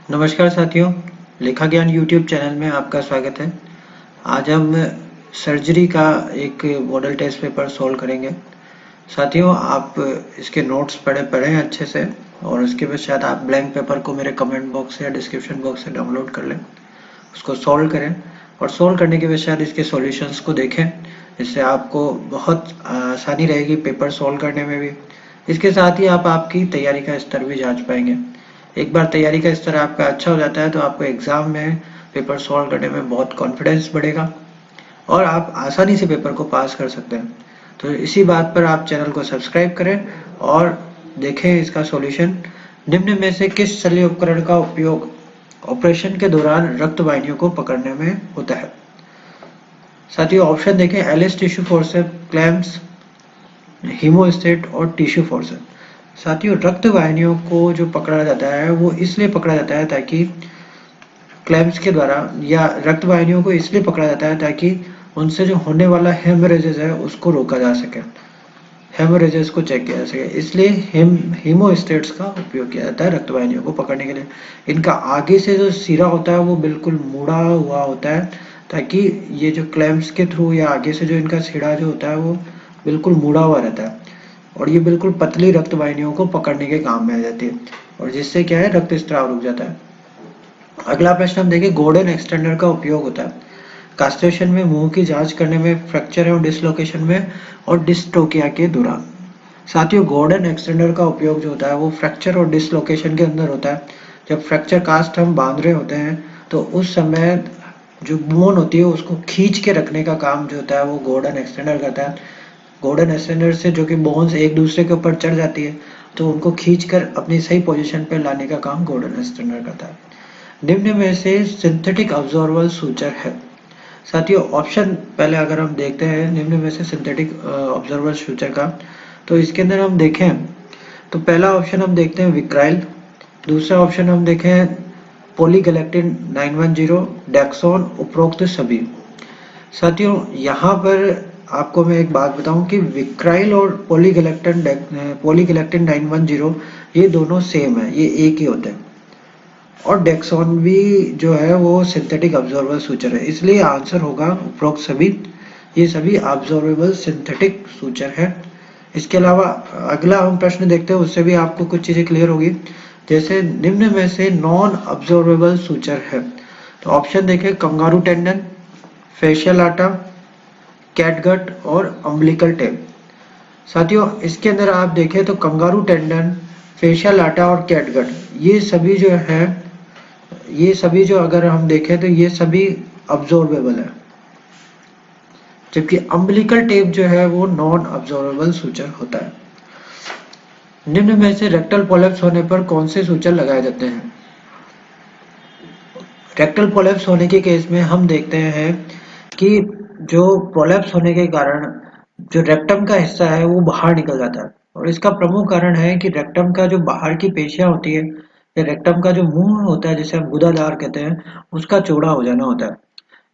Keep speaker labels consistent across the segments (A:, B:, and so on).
A: नमस्कार साथियों, लेखा ज्ञान यूट्यूब चैनल में आपका स्वागत है। आज हम सर्जरी का एक मॉडल टेस्ट पेपर सॉल्व करेंगे। साथियों, आप इसके नोट्स पढ़ें अच्छे से और उसके पश्चात आप ब्लैंक पेपर को मेरे कमेंट बॉक्स या डिस्क्रिप्शन बॉक्स से डाउनलोड कर लें, उसको सॉल्व करें और सॉल्व करने के पश्चात इसके सॉल्यूशंस को देखें। इससे आपको बहुत आसानी रहेगी पेपर सॉल्व करने में भी। इसके साथ ही आप आपकी तैयारी का स्तर भी जांच पाएंगे। एक बार तैयारी का स्तर आपका अच्छा हो जाता है तो आपको एग्जाम में पेपर सॉल्व करने में बहुत कॉन्फिडेंस बढ़ेगा और आप आसानी से पेपर को पास कर सकते हैं। तो इसी बात पर आप चैनल को सब्सक्राइब करें और देखें इसका सॉल्यूशन। निम्न में से किस शल्य उपकरण का उपयोग ऑपरेशन के दौरान रक्त वाहिनियों को पकड़ने में होता है? साथियों, ऑप्शन देखें। एलिस टिश्यू फोर्सेप, क्लैम्प्स, हीमोस्टेट और टिश्यू फोर्सेप। साथियों, रक्त वाहिनियों को जो पकड़ा जाता है वो इसलिए पकड़ा जाता है ताकि क्लैम्प्स के द्वारा, या रक्त वाहिनियों को इसलिए पकड़ा जाता है ताकि उनसे जो होने वाला हेमरेजेस है उसको रोका जा सके, हेमरेजेस को चेक किया जा सके। इसलिए हीमोस्टेट्स का उपयोग किया जाता है रक्त वाहिनियों को पकड़ने के लिए। इनका आगे से जो सिरा होता है वो बिल्कुल मुड़ा हुआ होता है ताकि ये जो क्लैम्प्स के थ्रू या आगे से जो इनका सिरा जो होता है वो बिल्कुल मुड़ा हुआ रहता है और ये बिल्कुल पतली रक्त वाहिनियों को पकड़ने के काम में आ जाती है और जिससे क्या है, रक्त स्त्राव रुक जाता है। अगला प्रश्न हम देखें। गॉर्डन एक्सटेंडर का उपयोग होता है कास्ट्रेशन में, मुंह की जांच करने में, फ्रैक्चर एवं डिसलोकेशन में और डिस्ट्रोकिया के दौरान। साथियों, गॉर्डन एक्सटेंडर का उपयोग जो होता है वो फ्रैक्चर और डिसलोकेशन के अंदर होता है। जब फ्रैक्चर कास्ट हम बांध रहे होते हैं तो उस समय जो बोन होती है उसको खींच के रखने का काम जो होता है वो गॉर्डन एक्सटेंडर करता है। गॉर्डन एक्सटेंडर से जो कि बोन्स एक दूसरे के ऊपर चढ़ जाती है तो उनको खींचकर अपनी सही पोजीशन पर लाने का काम गॉर्डन एक्सटेंडर करता है। निम्न में से सिंथेटिक अब्जॉर्बल सूचर है? साथियों, ऑप्शन पहले अगर हम देखते हैं निम्न में से सिंथेटिक ऑब्जर्वर सूचर का, तो इसके अंदर हम देखें तो पहला ऑप्शन हम देखते हैं विक्राइल, दूसरा ऑप्शन हम देखें पॉलीगैलेक्टिन 910, डेक्सोन, उपरोक्त सभी। साथियों, यहाँ पर आपको मैं एक बात बताऊं कि विक्राइल और पॉलीगैलेक्टिन 910 ये दोनों सेम है, ये एक ही होते हैं और डेक्सॉन भी जो है वो सिंथेटिक अब्जॉर्बर सूचर है, इसलिए आंसर होगा उपरोक्त सभी। ये सभी अब्जॉर्बेबल सिंथेटिक सूचर है। इसके अलावा अगला हम प्रश्न देखते हैं, उससे भी आपको कुछ चीजें क्लियर होगी। जैसे निम्न में से नॉन अब्जॉर्बेबल सूचर है, तो ऑप्शन देखें। कंगारू टेंडन, फेशियल आटा, कैटगट और अम्बिलिकल टेप। साथियों, इसके अंदर आप देखें तो कंगारू टेंडन, फेशियल आटा और कैटगट ये सभी जो अगर हम देखें तो ये सभी अब्जॉर्बेबल है, जबकि अम्बिलिकल टेप जो है वो नॉन अब्जॉर्बेबल सूचर होता है। निम्न में से रेक्टल पोलैप्स होने पर कौन से सूचर लगाए जाते हैं? रेक्टल पोलैप्स होने के केस में हम देखते हैं कि जो प्रोलैप्स होने के कारण जो रेक्टम का हिस्सा है वो बाहर निकल जाता है और इसका प्रमुख कारण है कि रेक्टम का जो बाहर की पेशियां होती है या रेक्टम का जो मुंह होता है जिसे हम गुदादार कहते हैं, उसका चौड़ा हो जाना होता है।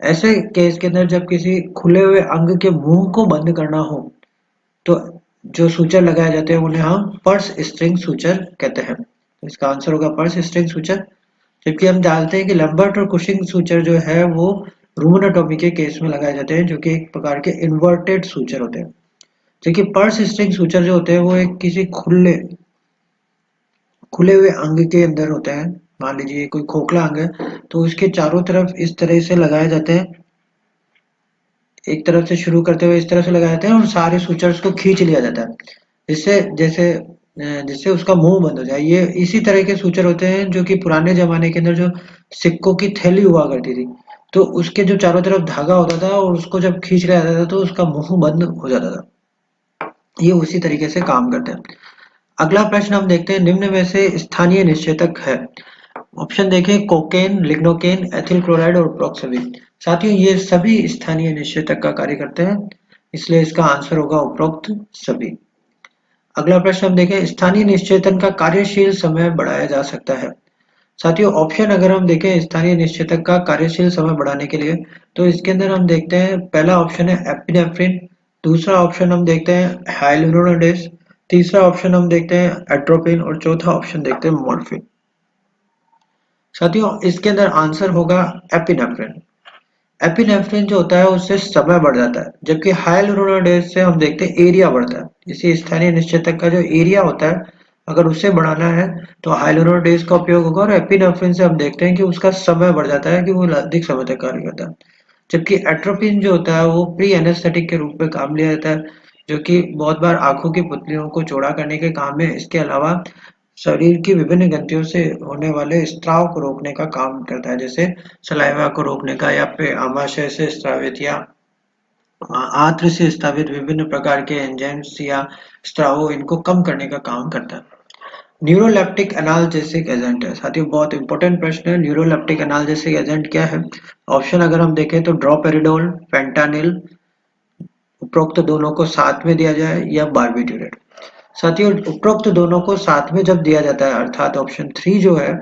A: ऐसे केस के अंदर जब किसी खुले हुए अंग के मुंह को बंद करना हो तो जो सूचर लगाए जाते हैं उन्हें हम पर्स स्ट्रिंग सूचर कहते हैं। तो इसका आंसर होगा पर्स स्ट्रिंग सूचर। जबकि हम जानते हैं कि लंबर्ट और कुशिंग सूचर जो है वो रूमेनाटॉमी के केस में लगाए जाते हैं, जो कि एक प्रकार के इन्वर्टेड सूचर होते हैं। जबकि पर्स स्ट्रिंग सूचर जो होते हैं वो एक किसी खुले हुए अंग के अंदर होते हैं। मान लीजिए कोई खोखला अंग है तो उसके चारों तरफ इस तरह से लगाए जाते हैं, एक तरफ से शुरू करते हुए इस तरह से लगाए जाते हैं और सारे सूचर्स को खींच लिया जाता है जिससे उसका मुंह बंद हो जाए। ये इसी तरह के सूचर होते हैं जो कि पुराने जमाने के अंदर जो सिक्कों की थैली हुआ करती थी तो उसके जो चारों तरफ धागा होता था और उसको जब खींच लिया जाता था तो उसका मुंह बंद हो जाता था। ये उसी तरीके से काम करते हैं। अगला प्रश्न हम देखते हैं। निम्न में से स्थानीय निश्चेतक है? ऑप्शन देखें। कोकेन, लिग्नोकेन, एथिल क्लोराइड और प्रोक्सबिन। साथियों, ये सभी स्थानीय निश्चेतक का कार्य करते हैं, इसलिए इसका आंसर होगा उपरोक्त सभी। अगला प्रश्न हम देखें। स्थानीय निश्चेतन का कार्यशील समय बढ़ाया जा सकता है? साथियों, ऑप्शन अगर हम देखें स्थानीय निश्चेतक का कार्यशील समय बढ़ाने के लिए, तो इसके अंदर हम देखते हैं पहला ऑप्शन है एपिनेफ्रिन, दूसरा ऑप्शन हम देखते हैं हाइलुरोनिडेस, तीसरा ऑप्शन हम देखते हैं एट्रोपिन और चौथा ऑप्शन देखते हैं मॉर्फिन। साथियों इसके अंदर आंसर होगा एपिनेफ्रिन। एपिनेफ्रिन जो होता है उससे समय बढ़ जाता है, जबकि हाइलुरोनिडेज से हम देखते हैं एरिया बढ़ता है। इसी स्थानीय निश्चेतक का जो एरिया होता है अगर उसे बढ़ाना है तो हाइलुरोनिडेज का उपयोग होगा, और एपिनेफ्रिन से हम देखते हैं कि उसका समय बढ़ जाता है, कि वो अधिक समय तक कार्य करता है। जबकि एट्रोपिन जो होता है वो प्री एनेस्थेटिक के रूप में काम लिया जाता है, जो कि बहुत बार आंखों की पुतलियों को चौड़ा करने के काम में, इसके अलावा शरीर की विभिन्न ग्रंथियों से होने वाले स्त्राव को रोकने का काम करता है, जैसे सलाइवा को रोकने का, या फिर आमाशय से स्रावित या आंत्र से स्रावित विभिन्न प्रकार के एंजाइम्स या स्त्रावों, इनको कम करने का काम करता है। न्यूरोलेप्टिक एनाल्जेसिक एजेंट है। साथियों बहुत इंपॉर्टेंट प्रश्न है, न्यूरोलेप्टिक एनाल्जेसिक एजेंट क्या है? ऑप्शन अगर हम देखें तो ड्रोपेरिडोल, फेंटानिल, उपरोक्त दोनों को साथ में दिया जाए, या बार्बिट्यूरेट। साथियों उपरोक्त दोनों को साथ में जब दिया जाता है, अर्थात ऑप्शन 3 जो है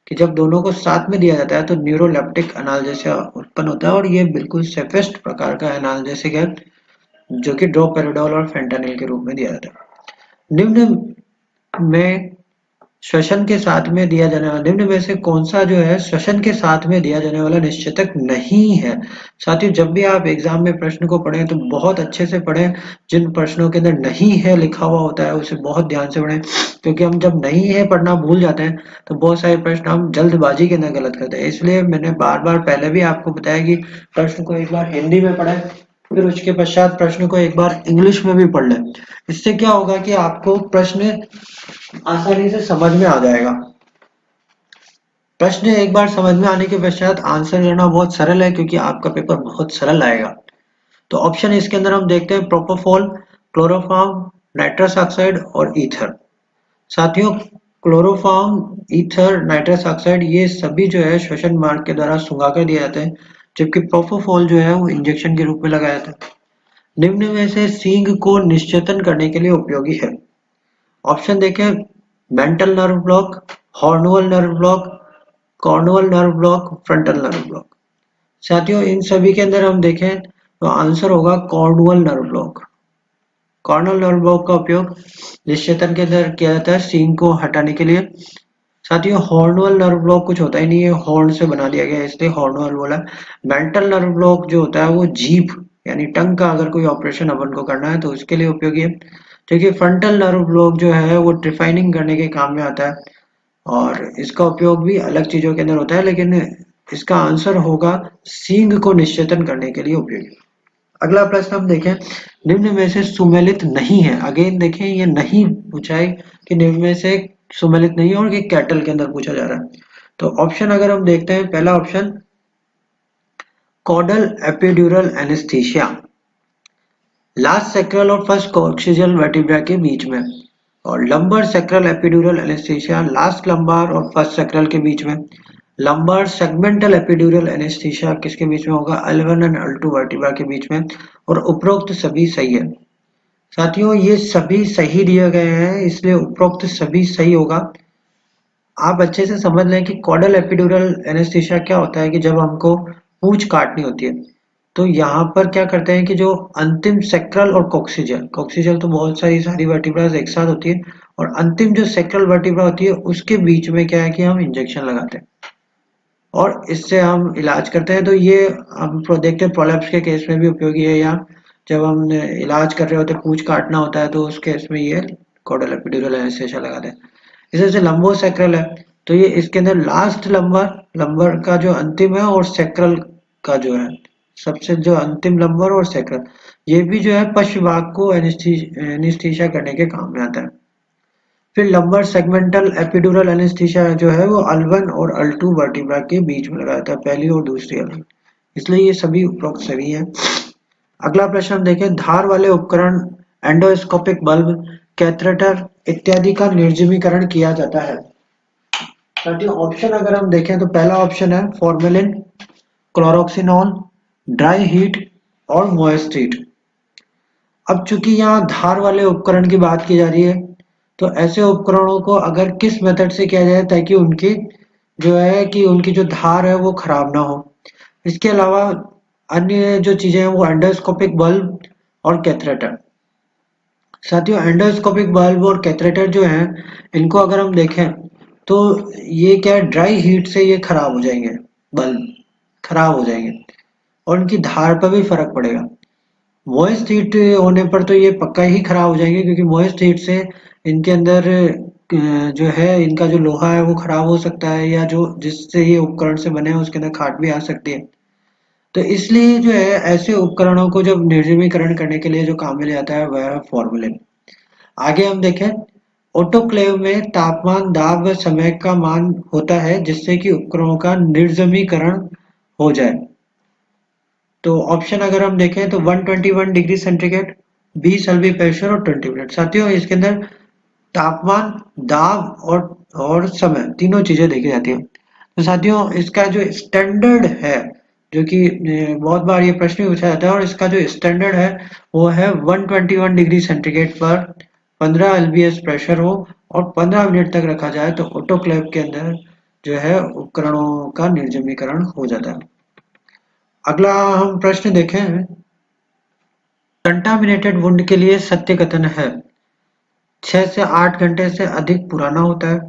A: कि जब दोनों को साथ में दिया जाता है तो न्यूरोलेप्टिक एनाल्जेसिया उत्पन्न होता है, और ये बिल्कुल सेफेस्ट प्रकार का एनाल्जेसिक है जो कि ड्रोपेरिडोल और फेंटानिल के रूप में दिया जाता है। निम्न में श्वसन के साथ में दिया जाने वाला, निम्न में से कौन सा जो है श्वसन के साथ में दिया जाने वाला निश्चेतक नहीं है? साथियों जब भी आप एग्जाम में प्रश्न को पढ़ें तो बहुत अच्छे से पढ़ें। जिन प्रश्नों के अंदर नहीं है लिखा हुआ होता है उसे बहुत ध्यान से पढ़ें, क्योंकि हम जब नहीं है पढ़ना भूल जाते हैं तो बहुत सारे प्रश्न हम जल्दबाजी के अंदर गलत करते हैं। इसलिए मैंने बार बार पहले भी आपको बताया कि प्रश्न को एक बार हिंदी में पढ़ें, फिर उसके पश्चात प्रश्न को एक बार इंग्लिश में भी पढ़ लें। इससे क्या होगा कि आपको प्रश्न आसानी से समझ में आ जाएगा। प्रश्न एक बार समझ में आने के पश्चात आंसर करना बहुत सरल है, क्योंकि आपका पेपर बहुत सरल आएगा। तो ऑप्शन इसके अंदर हम देखते हैं प्रोपोफॉल, क्लोरोफॉर्म, नाइट्रस ऑक्साइड और ईथर। साथियों क्लोरोफॉर्म, ईथर, नाइट्रस ऑक्साइड ये सभी जो है श्वसन मार्ग के द्वारा सुंघा कर दिए जाते हैं, जबकि प्रोपोफॉल जो है वो इंजेक्शन के रूप में लगाया जाता है। निम्न में से सींग को निश्चेतन करने के लिए उपयोगी है? ऑप्शन देखें, मेंटल नर्व ब्लॉक, हॉर्नुअल nerve block, corneal nerve block, frontal nerve block. साथियों इन सभी के अंदर हम देखें तो आंसर होगा cornual nerve block. Corneal nerve block का उपयोग निश्चेतन के अंदर किया जाता है सींग को हटाने के लिए। साथियों हॉर्नुअल नर्व ब्लॉक कुछ होता ही नहीं है, हॉर्न से बना दिया गया है, इसलिए हॉर्नुअल बोला। मेंटल नर्व ब्लॉक जो होता है वो जीभ यानी टंग का अगर कोई ऑपरेशन अपन को करना है तो उसके लिए उपयोगी है। देखिए फ्रंटल नर्व ब्लॉक जो है वो ट्रिफाइनिंग करने के काम में आता है, और इसका उपयोग भी अलग चीजों के अंदर होता है, लेकिन इसका आंसर होगा सींग को निश्चेतन करने के लिए उपयोगी। अगला प्रश्न हम देखें, निम्न में से सुमेलित नहीं है। अगेन देखें ये नहीं पूछा है कि निम्न में से सुमेलित नहीं है, और ये कैटल के अंदर पूछा जा रहा है। तो ऑप्शन अगर हम देखते हैं, पहला option caudal epidural anaesthesia, last sacral और फर्स्ट कॉक्सियल वर्टिब्रा के बीच में, और lumbar sacral epidural anaesthesia last lumbar और फर्स्ट सेक्रल के बीच में। लंबार सेगमेंटल एपिड्यूरल एनेस्थीसिया किसके बीच में होगा? L1 एंड L2 वर्टिब्रा के बीच में, और उपरोक्त सभी सही है। साथियों ये सभी सही दिए गए हैं, इसलिए उपरोक्त सभी सही होगा। आप अच्छे से समझ लें कि कॉडल एपिड्यूरल एनेस्थीसिया क्या होता है कि जब हमको पूंछ काटनी होती है तो यहाँ पर क्या करते हैं कि जो अंतिम सेक्रल और कॉक्सिजल, कॉक्सिजल तो बहुत सारी वर्टिब्रास एक साथ होती है, और अंतिम जो सेक्रल वर्टिब्रा होती है उसके बीच में क्या है कि हम इंजेक्शन लगाते हैं और इससे हम इलाज करते हैं। तो ये हम देखते हैं प्रोलैप्स के केस में भी उपयोगी है, या जब हम इलाज कर रहे होते हैं पूंछ काटना होता है तो उस केस में ये कॉडल एपिड्यूरल एनेस्थीसिया लगाते हैं। इस तरह से लंबो सेक्रल है तो ये इसके अंदर लास्ट लंबर का जो अंतिम है, और सेक्रल का जो है सबसे जो अंतिम लंबर और सेक्रल, ये भी जो है पश्च भाग को एनेस्थीसिया करने के काम में आता है। फिर लंबर सेगमेंटल एपिड्यूरल एनेस्थीसिया जो है वो L1 और L2 वर्टिब्रा के बीच में लगाया था, पहली और दूसरी L1, इसलिए ये सभी उपरोक्त सही है। अगला प्रश्न हम देखें, धार वाले उपकरण एंडोस्कोपिक बल्ब, कैथेटर इत्यादि का निर्जमीकरण किया जाता है। साथियों ऑप्शन अगर हम देखें तो पहला ऑप्शन है फॉर्मेलिन, क्लोरोक्सिनॉल, ड्राई हीट और मॉइस्ट हीट। अब चूंकि यहाँ धार वाले उपकरण की बात की जा रही है तो ऐसे उपकरणों को अगर किस मेथड से किया जाए ताकि उनकी जो है कि उनकी जो धार है वो खराब ना हो। इसके अलावा अन्य जो चीजें हैं वो एंडोस्कोपिक बल्ब और कैथेटर। साथियों एंडोस्कोपिक बल्ब और कैथेटर जो हैं इनको अगर हम देखें तो ये क्या है, ड्राई हीट से ये खराब हो जाएंगे, बल्ब खराब हो जाएंगे और इनकी धार पर भी फर्क पड़ेगा। मॉइस्ट हीट होने पर तो ये पक्का ही खराब हो जाएंगे, क्योंकि मॉइस्ट हीट से इनके अंदर जो है इनका जो लोहा है वो खराब हो सकता है, या जो जिससे ये उपकरण से बने हैं उसके अंदर खाट भी आ सकती है। तो इसलिए जो है ऐसे उपकरणों को जब निर्जमीकरण करने के लिए जो काम में लिया जाता है वह है फॉर्मूलिन। आगे हम देखें, ऑटोक्लेव में तापमान, दाब व समय का मान होता है जिससे कि उपकरणों का निर्जमीकरण हो जाए। तो ऑप्शन अगर हम देखें तो 121 डिग्री सेंटीग्रेड, 20 एलबी प्रेशर और 20 मिनट। साथियों इसके अंदर तापमान, दाब और समय तीनों चीजें देखी जाती हैं। तो साथियों इसका जो स्टैंडर्ड है, जो कि बहुत बार ये प्रश्न भी पूछा जाता है, और इसका जो स्टैंडर्ड है वो है 121 डिग्री सेंटीग्रेड पर 15 एलबीएस प्रेशर हो और 15 मिनट तक रखा जाए तो ऑटोक्लेव के अंदर जो है उपकरणों का निर्जमीकरण हो जाता है। अगला हम प्रश्न देखें, कंटामिनेटेड वुंड के लिए सत्य कथन है 6 से 8 घंटे से अधिक पुराना होता है,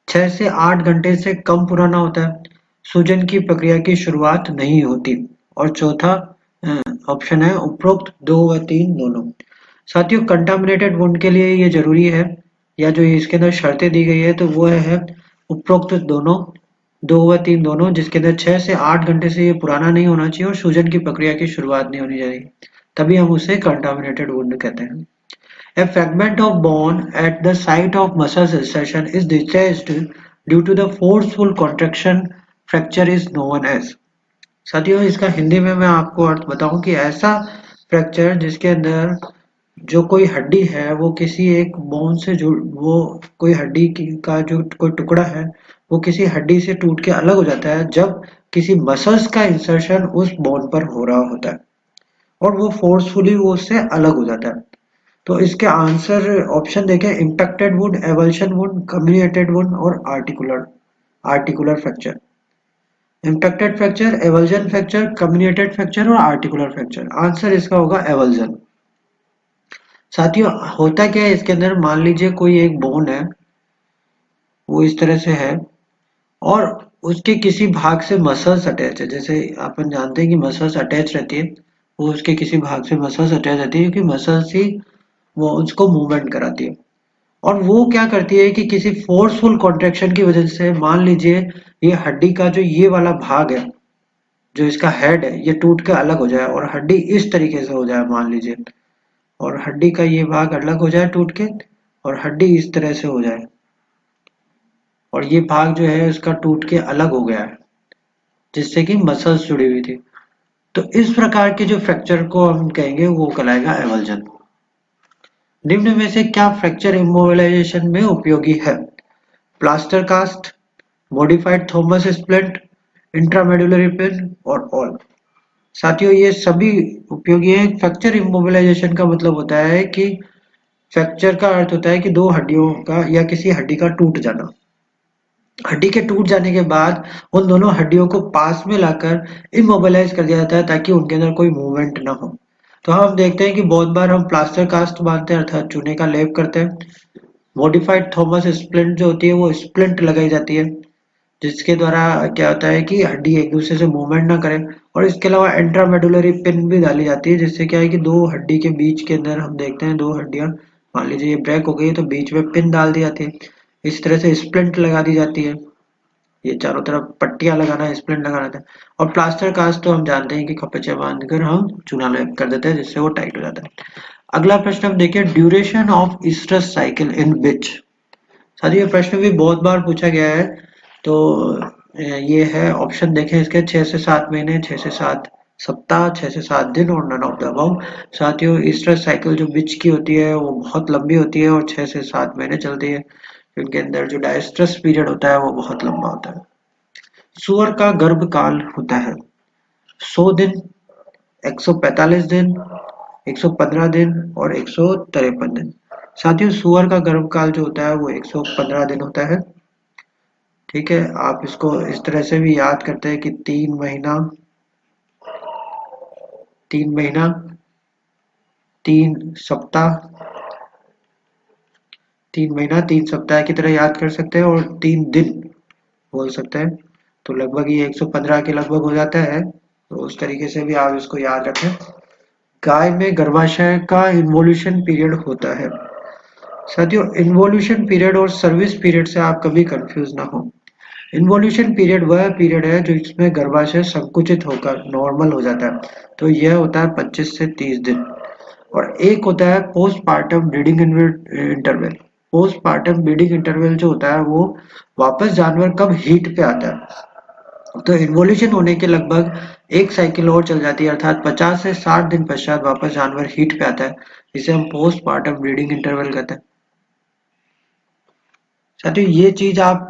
A: 6 से 8 घंटे से कम पुराना होता है, सूजन की प्रक्रिया की शुरुआत नहीं होती, और चौथा ऑप्शन है उपरोक्त 2 व 3 दोनों। साथियों कंटामिनेटेड वुंड के लिए ये जरूरी है, या जो इसके अंदर शर्तें दी गई है तो वो है उपरोक्त दोनों, 2 व 3 दोनों, जिसके अंदर 6 से 8 घंटे से ये पुराना नहीं होना चाहिए और सूजन की प्रक्रिया की शुरुआत नहीं होनी चाहिए, तभी हम उसे कंटामिनेटेड वुंड कहते हैं। A fragment of bone at the site of muscle insertion is detached due to the forceful contraction, fracture is known as। साथियों इसका हिंदी में मैं आपको अर्थ बताऊं कि ऐसा फ्रैक्चर जिसके अंदर जो कोई हड्डी है वो किसी एक बोन से जुड़, वो कोई हड्डी का जो कोई टुकड़ा है वो किसी हड्डी से टूट के अलग हो जाता है जब किसी मसल्स का इंसर्शन उस बोन पर हो रहा होता है और वो फोर्सफुली वो उससे अलग हो जाता है। तो इसके आंसर ऑप्शन देखें, impacted would, avulsion would, communicated would और articular articular fracture. Impacted fracture, avulsion fracture, communicated fracture और आर्टिकुलर फ्रैक्चर। आंसर इसका होगा एवल्जन। साथियों होता क्या है इसके अंदर, मान लीजिए कोई एक बोन है, वो इस तरह से है और उसके किसी भाग से मसल्स अटैच है। जैसे अपन जानते हैं कि मसल्स अटैच रहती है, वो उसके किसी भाग से मसल्स अटैच रहती है क्योंकि मसल्स ही वो उसको मूवमेंट कराती है। और वो क्या करती है कि किसी फोर्सफुल कॉन्ट्रैक्शन की वजह से, मान लीजिए ये हड्डी का जो ये वाला भाग है, जो इसका हेड है, ये टूट के अलग हो जाए और हड्डी इस तरीके से हो जाए मान लीजिए, और हड्डी का ये भाग अलग हो जाए टूट के और हड्डी इस तरह से हो जाए और ये भाग जो है उसका टूट के अलग हो गया है जिससे कि मसल्स जुड़ी हुई थी। तो इस प्रकार के जो फ्रैक्चर को हम कहेंगे वो कहलाएगा एवल्जन। निम्न में से क्या फ्रैक्चर इमोबिलाइजेशन में उपयोगी है? Plaster cast, modified Thomas splint, intramedullary pin और ऑल। साथियों ये सभी उपयोगी है। फ्रैक्चर इमोबिलाइजेशन का मतलब होता है कि फ्रैक्चर का अर्थ होता है कि दो हड्डियों का या किसी हड्डी का टूट जाना। हड्डी के टूट जाने के बाद उन दोनों हड्डियों को पास में लाकर इमोबिलाइज कर दिया जाता है ताकि उनके अंदर कोई मूवमेंट ना हो। तो हम देखते हैं कि बहुत बार हम प्लास्टर कास्ट बांधते हैं अर्थात चूने का लेप करते हैं। मॉडिफाइड थॉमस स्प्लिंट जो होती है वो स्प्लिंट लगाई जाती है जिसके द्वारा क्या होता है कि हड्डी एक दूसरे से मूवमेंट ना करे। और इसके अलावा इंट्रामेडुलरी पिन भी डाली जाती है जिससे क्या है कि दो हड्डी के बीच के अंदर हम देखते हैं दो हड्डियां, मान लीजिए ये ब्रेक हो गई तो बीच में पिन डाल दी जाती है, इस तरह से स्प्लिंट लगा दी जाती है। ये चारों तरफ पट्टियां लगाना, स्प्लिंट लगाना था। और प्लास्टर कास्ट तो हम जानते हैं कि कपचे बांधकर हम चूना लेप कर देते हैं जिससे वो टाइट हो जाता है। अगला प्रश्न हम देखिए, duration of stress cycle in which. साथियों ये प्रश्न भी बहुत बार पूछा गया है। तो ये है ऑप्शन देखें इसके, 6 से 7 महीने, 6 से 7 सप्ताह, 6 से 7 दिन और नन ऑफ द अबव। साथियों स्ट्रेस साइकिल जो बिच की होती है वो बहुत लंबी होती है और 6 से 7 महीने चलती है। इनके अंदर जो डायस्ट्रेस पीरियड होता है वो बहुत लंबा होता है। सूअर का गर्भकाल होता है 100 दिन, 145 दिन, 115 दिन और 153 दिन। साथियों सुअर का गर्भकाल जो होता है वो 115 दिन होता है। ठीक है, आप इसको इस तरह से भी याद करते हैं कि 3 महीना, 3 महीना, 3 सप्ताह, 3 महीना 3 सप्ताह की तरह याद कर सकते हैं और 3 दिन बोल सकते हैं। तो लगभग ये 115 के लगभग हो जाता है। तो उस तरीके से भी आप इसको याद रखें। गाय में गर्भाशय का इन्वोल्यूशन पीरियड होता है। साथियों, इन्वोल्यूशन पीरियड और सर्विस पीरियड से आप कभी कंफ्यूज ना हो। इन्वोल्यूशन पीरियड वह पीरियड है जो इसमें गर्भाशय संकुचित होकर नॉर्मल हो जाता है। तो यह होता है 25 से 30 दिन। और एक होता है postpartum breeding interval. Postpartum breeding interval जो होता है वो वापस जानवर कब हीट पे आता है। तो इन्वोल्यूशन होने के लगभग एक साइकिल और चल जाती है, अर्थात 50 से 60 दिन पश्चात वापस जानवर हीट पे आता है, जिसे हम पोस्टपार्टम ब्रीडिंग इंटरवल कहते हैं। साथियों, ये चीज आप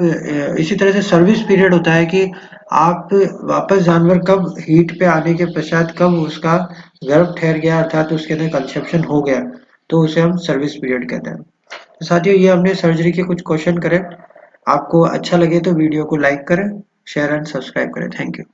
A: इसी तरह से सर्विस पीरियड होता है कि आप वापस जानवर कब हीट पे आने के पश्चात कब उसका गर्भ ठहर गया, अर्थात उसके अंदर कंसेप्शन हो गया, तो उसे हम सर्विस पीरियड कहते हैं। तो साथियों, ये हमने सर्जरी के कुछ क्वेश्चन करे। आपको अच्छा लगे तो वीडियो को लाइक करें, शेयर एंड सब्सक्राइब करें। Thank you.